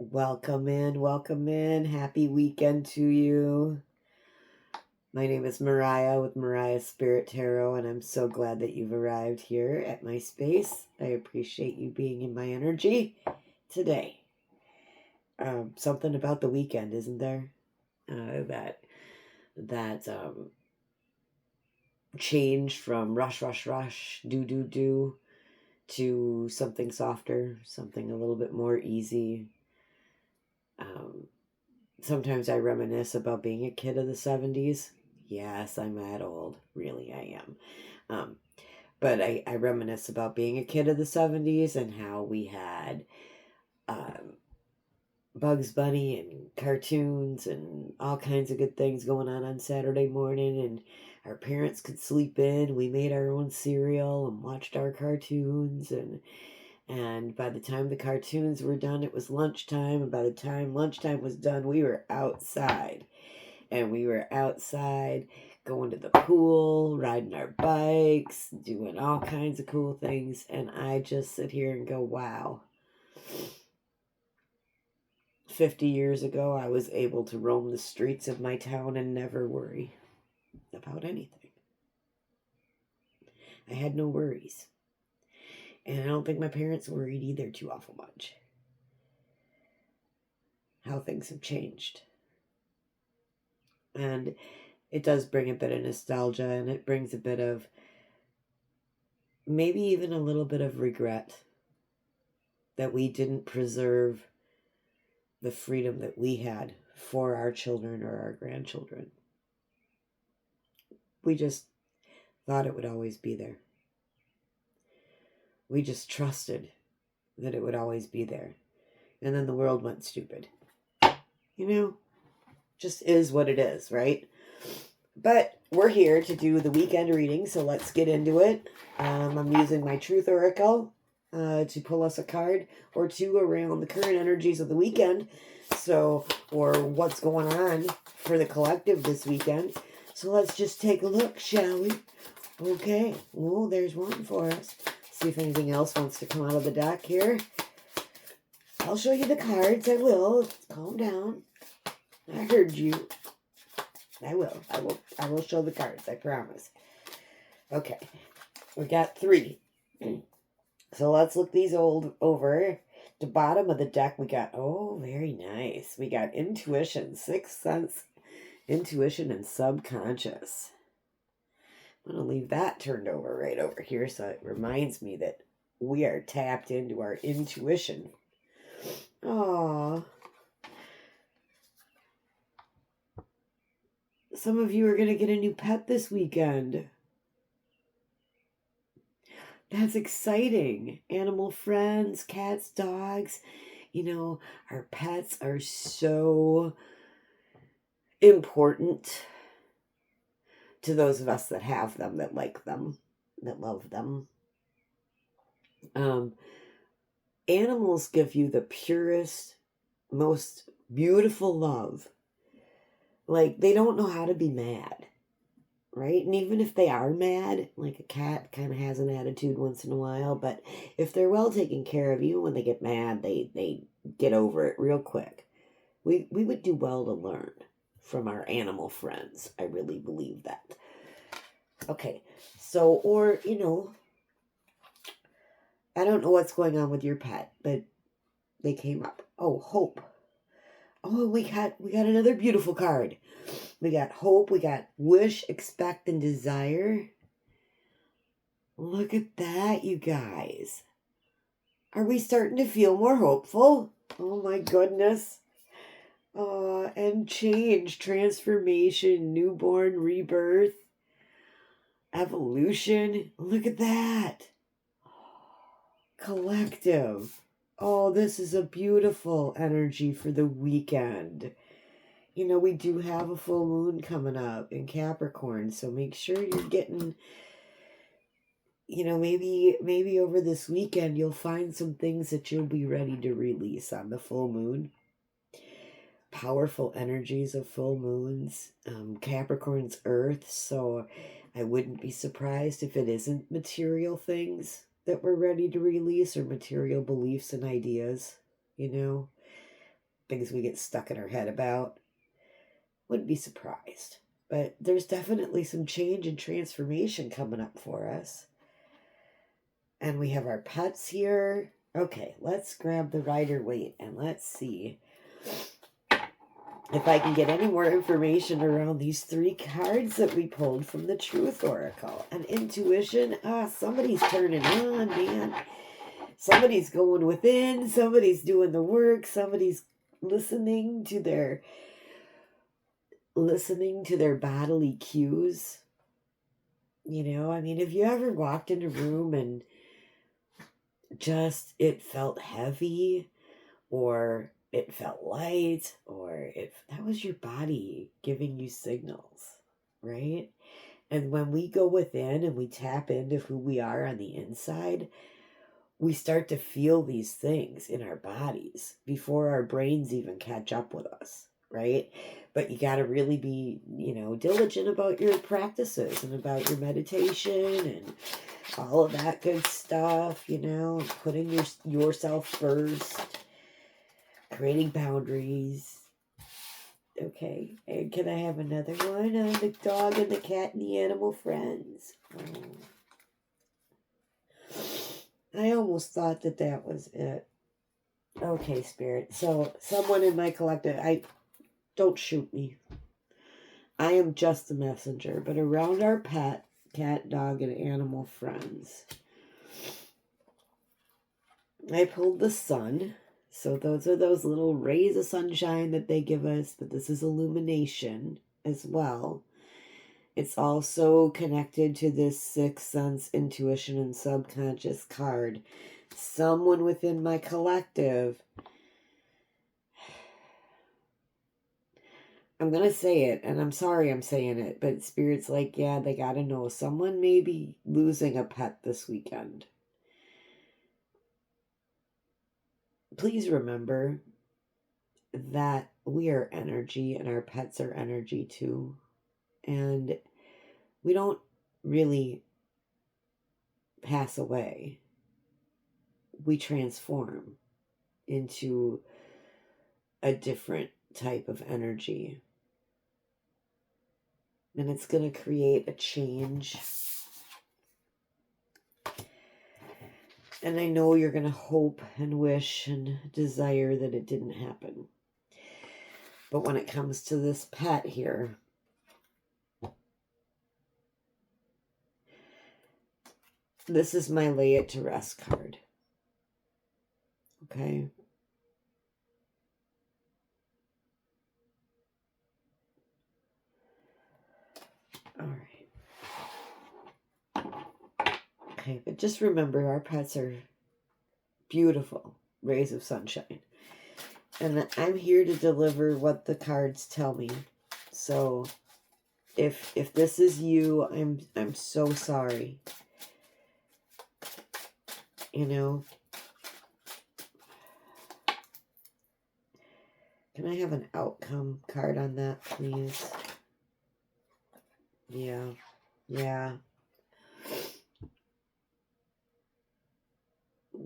Welcome in, welcome in. Happy weekend to you. My name is Moriah with Moriah Spirit Tarot, and I'm so glad that you've arrived here at my space. I appreciate you being in my energy today. Something about the weekend, isn't there? That change from rush, do to something softer, something a little bit more easy. Um, Sometimes I reminisce about being a kid of the 70s. Yes, I'm that old. Really, I am. Um, but I reminisce about being a kid of the 70s and how we had um, Bugs Bunny and cartoons and all kinds of good things going on Saturday morning. And our parents could sleep in. We made our own cereal and watched our cartoons. And by the time the cartoons were done, it was lunchtime. And by the time lunchtime was done, we were outside. And we were outside going to the pool, riding our bikes, doing all kinds of cool things. And I just sit here and go, wow. 50 years ago, I was able to roam the streets of my town and never worry about anything. I had no worries. And I don't think my parents worried either too awful much. How things have changed. And it does bring a bit of nostalgia, and it brings a bit of, maybe even a little bit of regret that we didn't preserve the freedom that we had for our children or our grandchildren. We just thought it would always be there. We just trusted that it would always be there. And then the world went stupid. Just is what it is, right? But we're here to do the weekend reading, so let's get into it. I'm using my Truth Oracle to pull us a card or two around the current energies of the weekend, or what's going on for the collective this weekend. So let's just take a look, shall we? Okay. Oh, there's one for us. See if anything else wants to come out of the deck here. I'll show you the cards. I will. Calm down. I heard you. I will show the cards, I promise. Okay. We got 3. So let's look these over. The bottom of the deck we got, very nice. We got intuition, sixth sense, intuition, and subconscious. I'm going to leave that turned over right over here so it reminds me that we are tapped into our intuition. Aww. Some of you are going to get a new pet this weekend. That's exciting. Animal friends, cats, dogs. Our pets are so important to those of us that have them, that like them, that love them. Animals give you the purest, most beautiful love. Like, they don't know how to be mad, right? And even if they are mad, like a cat kind of has an attitude once in a while, but if they're well taken care of, even when they get mad, they get over it real quick. We would do well to learn from our animal friends. I really believe that. Okay, so, I don't know what's going on with your pet, but they came up. Oh, hope. Oh, we got another beautiful card. We got hope, we got wish, expect, and desire. Look at that, you guys. Are we starting to feel more hopeful? Oh my goodness. And change, transformation, newborn, rebirth, evolution. Look at that. Collective. Oh, this is a beautiful energy for the weekend. We do have a full moon coming up in Capricorn, so make sure you're getting, maybe over this weekend you'll find some things that you'll be ready to release on the full moon. Powerful energies of full moons. Capricorn's earth, so I wouldn't be surprised if it isn't material things that we're ready to release or material beliefs and ideas, things we get stuck in our head about. Wouldn't be surprised. But there's definitely some change and transformation coming up for us. And we have our pets here. Okay, let's grab the Rider-Waite and let's see if I can get any more information around these 3 cards that we pulled from the Truth Oracle. And intuition, somebody's turning on, man. Somebody's going within, somebody's doing the work, somebody's listening to their bodily cues. You know, I mean, have you ever walked in a room and just it felt heavy, or it felt light, or that was your body giving you signals, right? And when we go within and we tap into who we are on the inside, we start to feel these things in our bodies before our brains even catch up with us, right? But you got to really be, diligent about your practices and about your meditation and all of that good stuff, putting yourself first, creating boundaries. Okay, and can I have another one on the dog and the cat and the animal friends? Oh. I almost thought that was it. Okay, Spirit. So, someone in my collective, don't shoot me. I am just the messenger, but around our pet, cat, dog, and animal friends, I pulled the sun. So those are those little rays of sunshine that they give us, but this is illumination as well. It's also connected to this sixth sense, intuition, and subconscious card. Someone within my collective, I'm going to say it, and I'm sorry I'm saying it, but Spirit's like, yeah, they got to know. Someone may be losing a pet this weekend. Please remember that we are energy and our pets are energy too. And we don't really pass away. We transform into a different type of energy. And it's going to create a change. And I know you're going to hope and wish and desire that it didn't happen. But when it comes to this pet here, this is my lay it to rest card. Okay. All right. Okay, but just remember our pets are beautiful rays of sunshine. And I'm here to deliver what the cards tell me. So if this is you, I'm so sorry. Can I have an outcome card on that, please? Yeah.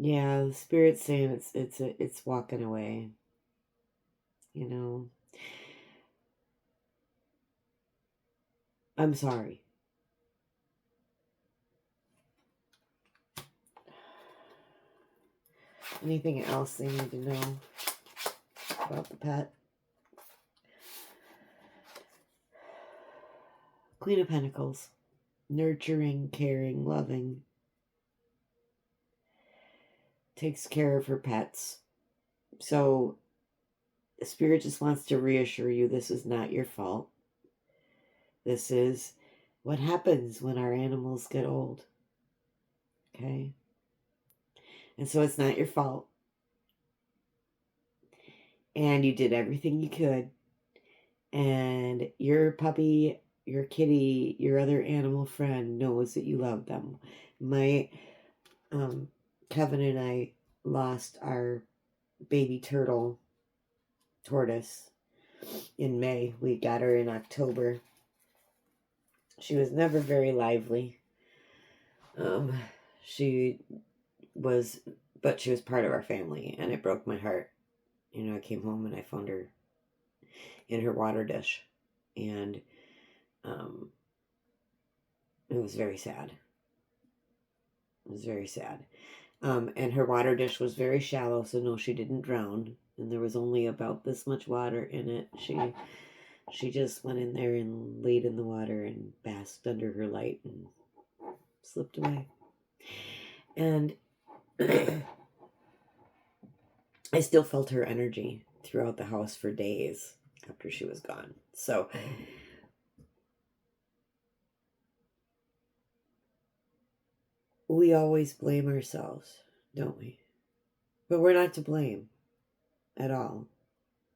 Yeah, the Spirit's saying it's walking away. I'm sorry. Anything else they need to know about the pet? Queen of Pentacles. Nurturing, caring, loving. Takes care of her pets. So, the Spirit just wants to reassure you this is not your fault. This is what happens when our animals get old. Okay? And so it's not your fault. And you did everything you could. And your puppy, your kitty, your other animal friend knows that you love them. My Kevin and I lost our baby tortoise in May. We got her in October. She was never very lively. She was part of our family, and it broke my heart. I came home and I found her in her water dish. And it was very sad. It was very sad. And her water dish was very shallow, so no, she didn't drown. And there was only about this much water in it. She just went in there and laid in the water and basked under her light and slipped away. And I still felt her energy throughout the house for days after she was gone. So we always blame ourselves, don't we? But we're not to blame at all.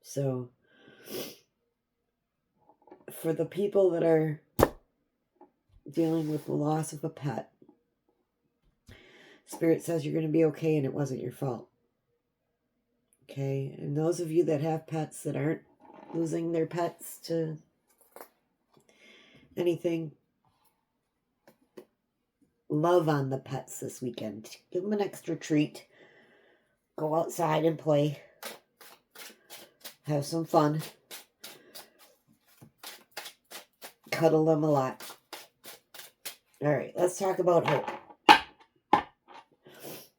So for the people that are dealing with the loss of a pet, Spirit says you're going to be okay and it wasn't your fault. Okay? And those of you that have pets that aren't losing their pets to anything, love on the pets this weekend. Give them an extra treat. Go outside and play. Have some fun. Cuddle them a lot. All right, let's talk about hope.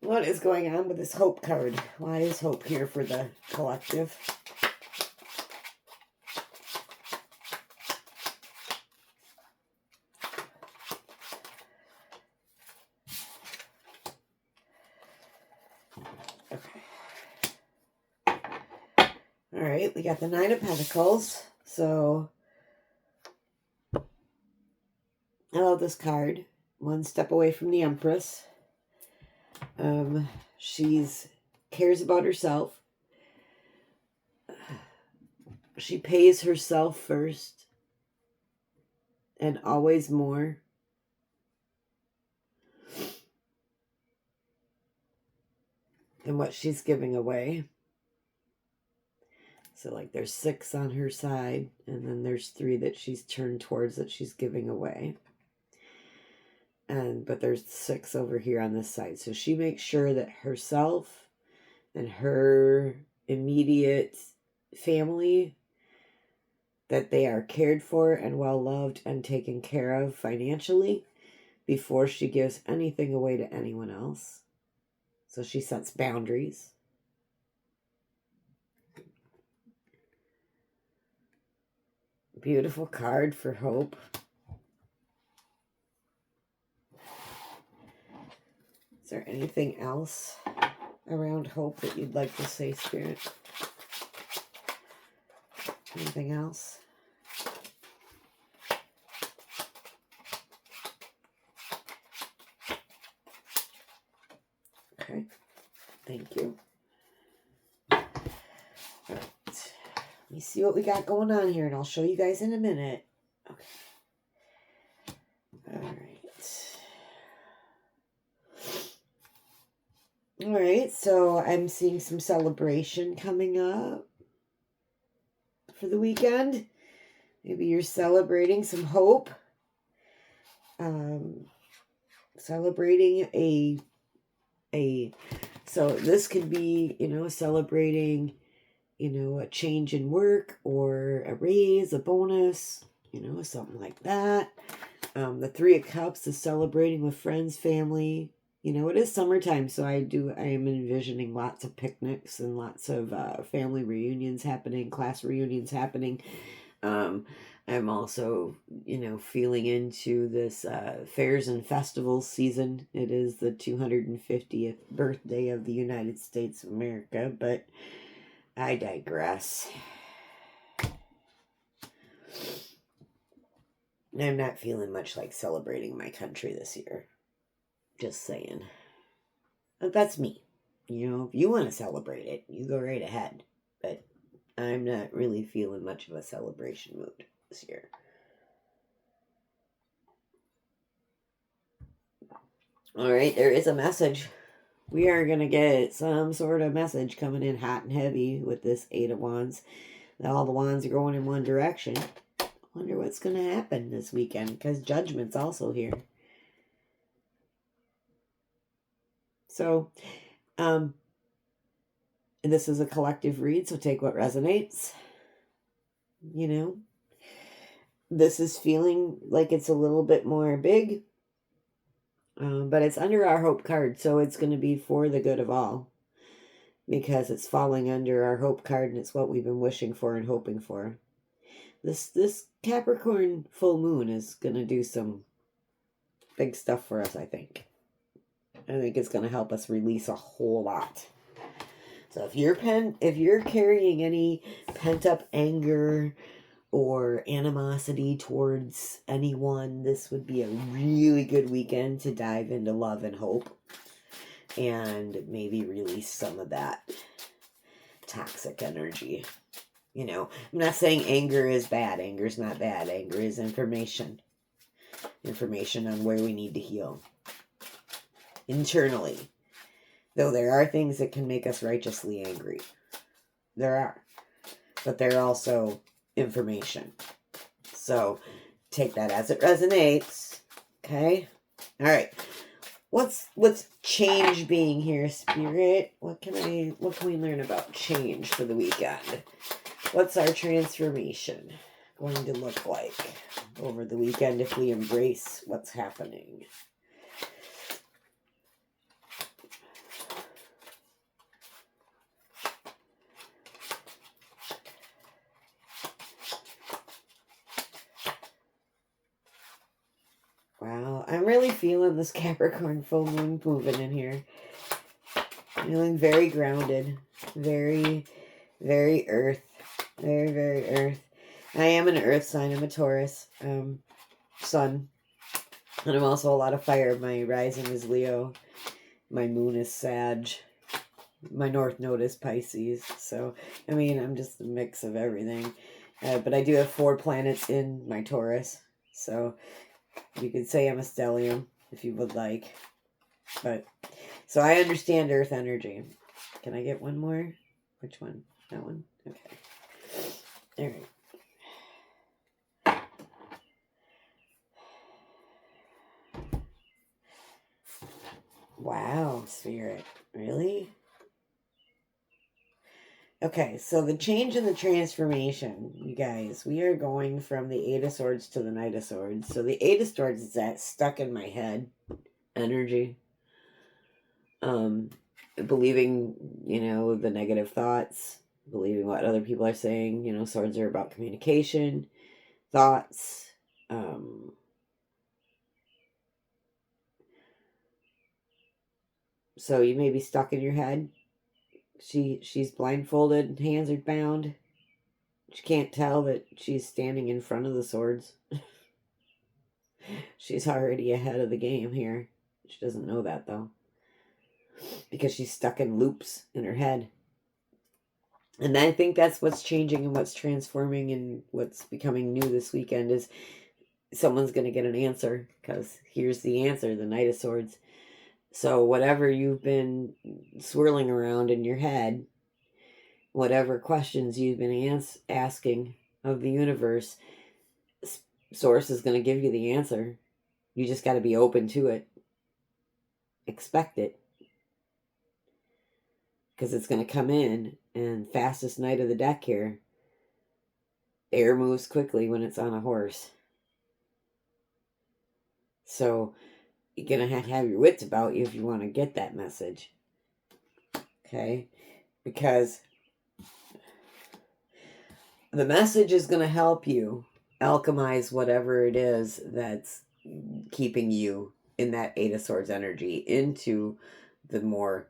What is going on with this hope card? Why is hope here for the collective? Okay. All right, we got the Nine of Pentacles. So I love this card. One step away from the Empress. She's cares about herself. She pays herself first and always more. Than what she's giving away. So like there's 6 on her side and then there's 3 that she's turned towards that she's giving away. But there's 6 over here on this side. So she makes sure that herself and her immediate family, that they are cared for and well loved and taken care of financially before she gives anything away to anyone else. So she sets boundaries. Beautiful card for hope. Is there anything else around hope that you'd like to say, Spirit? Anything else? Okay. Thank you. All right. Let me see what we got going on here, and I'll show you guys in a minute. Okay. All right. All right, so I'm seeing some celebration coming up for the weekend. Maybe you're celebrating some hope. Celebrating so this could be, celebrating, a change in work or a raise, a bonus, something like that. The 3 of Cups is celebrating with friends, family. It is summertime, so I am envisioning lots of picnics and lots of family reunions happening, class reunions happening. I'm also, feeling into this fairs and festivals season. It is the 250th birthday of the United States of America, but I digress. I'm not feeling much like celebrating my country this year. Just saying. But that's me. If you want to celebrate it, you go right ahead. But I'm not really feeling much of a celebration mood this year. All right, there is a message. We are going to get some sort of message coming in hot and heavy with this 8 of Wands. All the wands are going in one direction. Wonder what's going to happen this weekend, because Judgment's also here. So, This is a collective read, so take what resonates. You know, this is feeling like it's a little bit more big, but it's under our hope card, so it's going to be for the good of all, because it's falling under our hope card, and it's what we've been wishing for and hoping for. This Capricorn full moon is going to do some big stuff for us, I think. I think it's going to help us release a whole lot. So if you're carrying any pent-up anger or animosity towards anyone, this would be a really good weekend to dive into love and hope and maybe release some of that toxic energy. You know, I'm not saying anger is bad. Anger is not bad. Anger is information. Information on where we need to heal internally. Though there are things that can make us righteously angry. There are. But they're also information. So take that as it resonates. Okay? All right. What's change being here, Spirit? What can we learn about change for the weekend? What's our transformation going to look like over the weekend if we embrace what's happening? Wow, I'm really feeling this Capricorn full moon moving in here. Feeling very grounded, very, very earth, very, very earth. I am an earth sign. I'm a Taurus sun, and I'm also a lot of fire. My rising is Leo, my moon is Sag, my north node is Pisces. So I mean, I'm just a mix of everything. But I do have 4 planets in my Taurus, so you could say I'm a stellium if you would like. But so I understand earth energy. Can I get one more? Which one? That one? Okay. All right. Wow, Spirit. Really? Okay, so the change in the transformation, you guys, we are going from the 8 of Swords to the Knight of Swords. So the 8 of Swords is that stuck in my head energy. Believing, the negative thoughts, believing what other people are saying. Swords are about communication, thoughts. So you may be stuck in your head. She's blindfolded, hands are bound. She can't tell that she's standing in front of the swords. She's already ahead of the game here. She doesn't know that, though, because she's stuck in loops in her head. And I think that's what's changing and what's transforming and what's becoming new this weekend is someone's going to get an answer, because here's the answer, the Knight of Swords. So whatever you've been swirling around in your head, whatever questions you've been asking of the universe, Source is going to give you the answer. You just got to be open to it. Expect it. Because it's going to come in, and fastest knight of the deck here. Air moves quickly when it's on a horse. So you're going to have your wits about you if you want to get that message. Okay? Because the message is going to help you alchemize whatever it is that's keeping you in that 8 of Swords energy into the more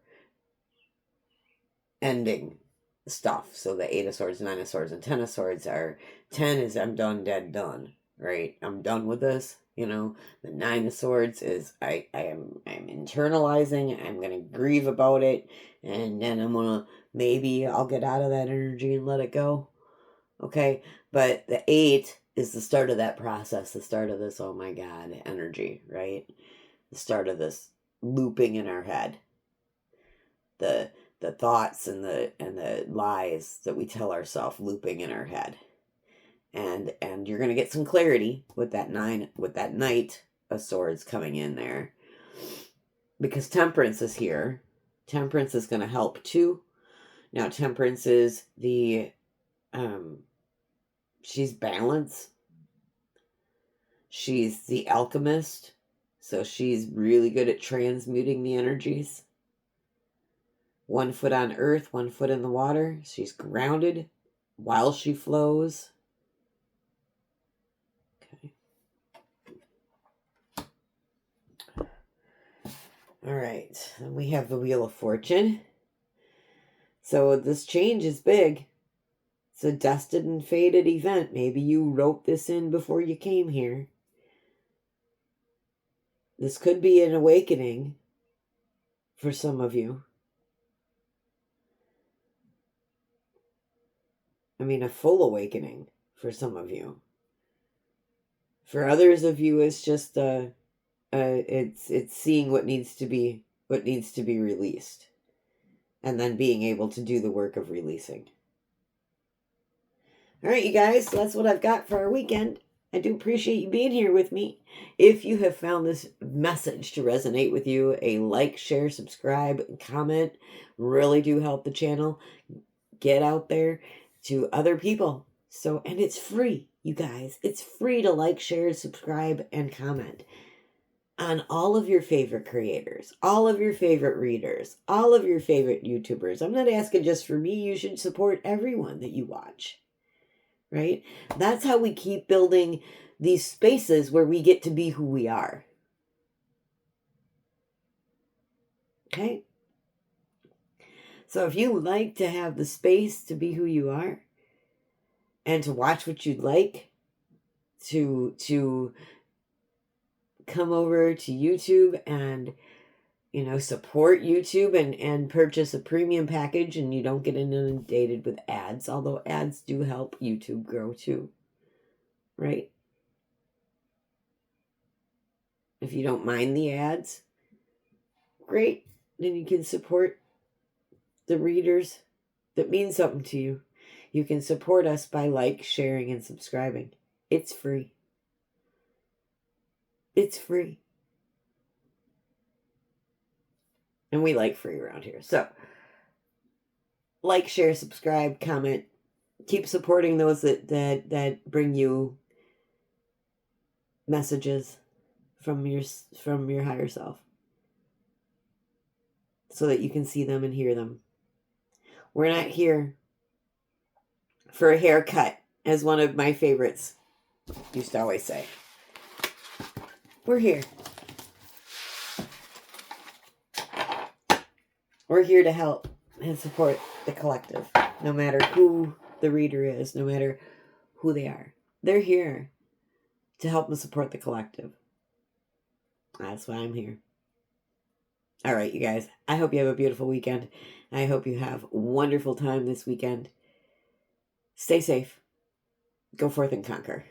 ending stuff. So the 8 of Swords, 9 of Swords, and 10 of Swords are 10 is I'm done, dead, done. Right? I'm done with this. The 9 of Swords is I'm internalizing. I'm gonna grieve about it, and then maybe I'll get out of that energy and let it go. Okay, but the 8 is the start of that process, the start of this, oh my God, energy, right? The start of this looping in our head. The thoughts and the lies that we tell ourselves looping in our head. And you're going to get some clarity with that Knight of Swords coming in there. Because Temperance is here. Temperance is going to help too. Now, Temperance is she's balance. She's the alchemist. So she's really good at transmuting the energies. 1 foot on earth, 1 foot in the water. She's grounded while she flows. Okay. All right. Then we have the Wheel of Fortune. So this change is big. It's a destined and fated event. Maybe you wrote this in before you came here. This could be an awakening for some of you. I mean, a full awakening for some of you. For others of you, it's just it's seeing what needs to be released, and then being able to do the work of releasing. All right, you guys, so that's what I've got for our weekend. I do appreciate you being here with me. If you have found this message to resonate with you, a like, share, subscribe, and comment really do help the channel get out there to other people. So, and it's free, you guys. It's free to like, share, subscribe, and comment on all of your favorite creators, all of your favorite readers, all of your favorite YouTubers. I'm not asking just for me. You should support everyone that you watch, right? That's how we keep building these spaces where we get to be who we are. Okay? So if you like to have the space to be who you are and to watch what you'd like, to come over to YouTube and, you know, support YouTube and purchase a premium package, and you don't get inundated with ads, although ads do help YouTube grow too, right? If you don't mind the ads, great. Then you can support the readers that mean something to you. You can support us by like, sharing, and subscribing. It's free. It's free. And we like free around here. So, like, share, subscribe, comment. Keep supporting those that bring you messages from your higher self, so that you can see them and hear them. We're not here for a haircut, as one of my favorites used to always say. We're here. We're here to help and support the collective, no matter who the reader is, no matter who they are. They're here to help and support the collective. That's why I'm here. All right, you guys. I hope you have a beautiful weekend. I hope you have a wonderful time this weekend. Stay safe. Go forth and conquer.